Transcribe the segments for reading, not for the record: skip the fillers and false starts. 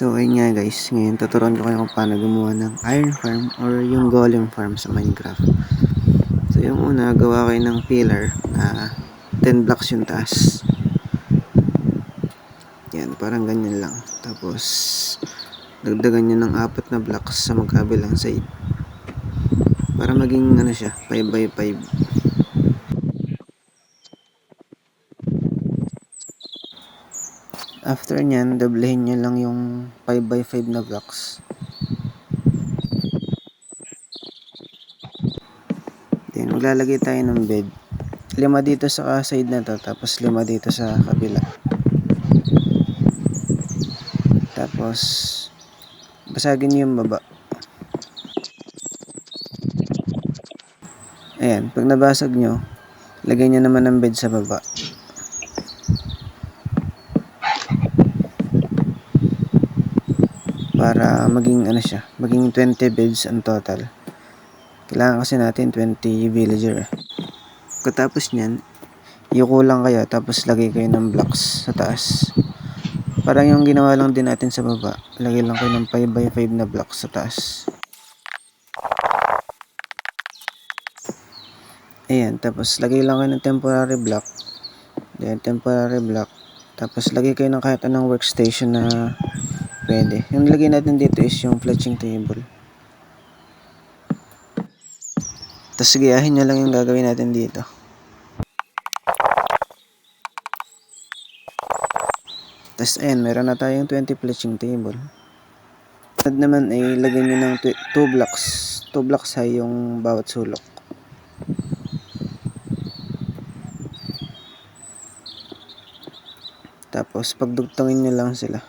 So ayun nga guys, ngayon tuturuan ko kayo kung paano gumawa ng iron farm or yung golem farm sa Minecraft. So yung una, gawa kayo ng pillar na 10 blocks yung taas. Yan, parang ganyan lang. Tapos dagdagan nyo ng 4 na blocks sa magkabilang side para maging siya, 5x5. After nyan, doblehin nyo lang yung 5x5 na blocks. Then maglalagay tayo ng bed. 5 dito sa side na to, tapos 5 dito sa kabila. Tapos basagin nyo yung baba. Ayan, pag nabasag nyo, lagay nyo naman ng bed sa baba. Para maging siya, maging 20 beds ang total. Kailangan kasi natin 20 villager. Katapos nyan, yuko lang kayo tapos lagay kayo ng blocks sa taas. Parang yung ginawa lang din natin sa baba, lagay lang kayo ng 5x5 na blocks sa taas. Ayan, tapos lagay lang kayo ng temporary block. Then temporary block. Tapos lagay kayo ng kahit anong workstation na pwede. Yung lagay natin dito is yung fletching table. Tapos gayahin nyo lang yung gagawin natin dito. Tapos ayan, meron na tayong 20 fletching table. At naman ay lagyan nyo ng 2 blocks. 2 blocks high yung bawat sulok. Tapos pagdugtongin nyo lang sila.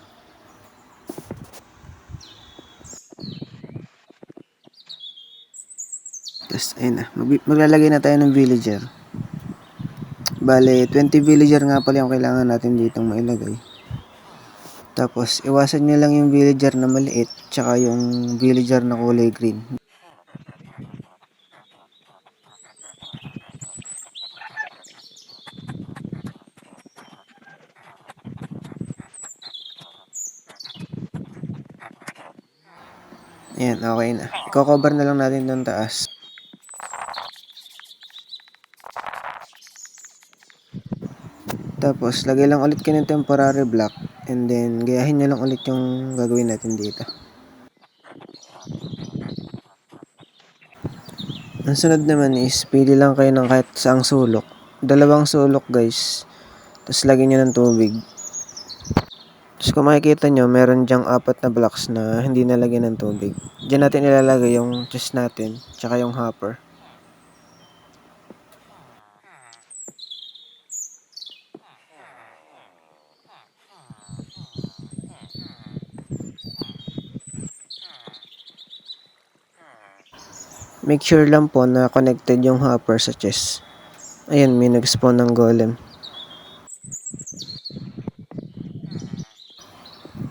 Tapos ayun na, maglalagay na tayo ng villager. Bale, 20 villager nga pala yung kailangan natin ditong mailagay. Tapos iwasan nyo lang yung villager na maliit, tsaka yung villager na kulay green. Ayan, okay na. I-cover na lang natin doon taas. Tapos, lagay lang ulit kayo ng temporary block. And then, gayahin nyo lang ulit yung gagawin natin dito. Ang sunod naman is, pili lang kayo ng kahit saang sulok. 2 sulok guys. Tapos, lagyan nyo ng tubig. Tapos, kung makikita nyo, meron dyang 4 na blocks na hindi nalagyan ng tubig. Diyan natin ilalagay yung chest natin, tsaka yung hopper. Make sure lang po na connected yung hopper sa chest. Ayan, may nag-spawn ng golem.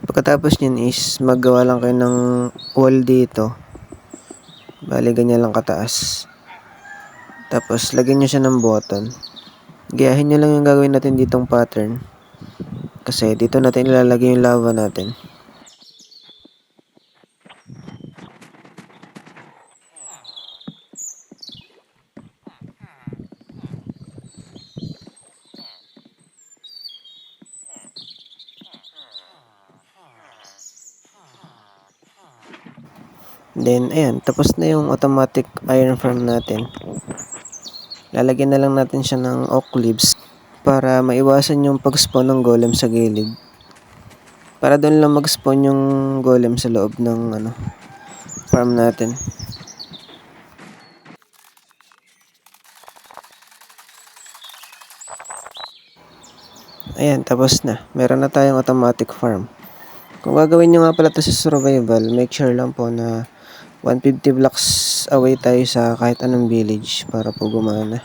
Pagkatapos nyan is maggawa lang kayo ng wall dito. Bali, ganyan lang kataas. Tapos, lagyan nyo siya ng button. Gayahin nyo lang yung gagawin natin ditong pattern. Kasi dito natin ilalagay yung lava natin. Then, ayan, tapos na yung automatic iron farm natin. Lalagyan na lang natin siya ng oak leaves para maiwasan yung pag-spawn ng golem sa gilid. Para doon lang mag-spawn yung golem sa loob ng farm natin. Ayan, tapos na. Meron na tayong automatic farm. Kung gagawin nyo nga pala ito sa survival, make sure lang po na 150 blocks away tayo sa kahit anong village para po gumana.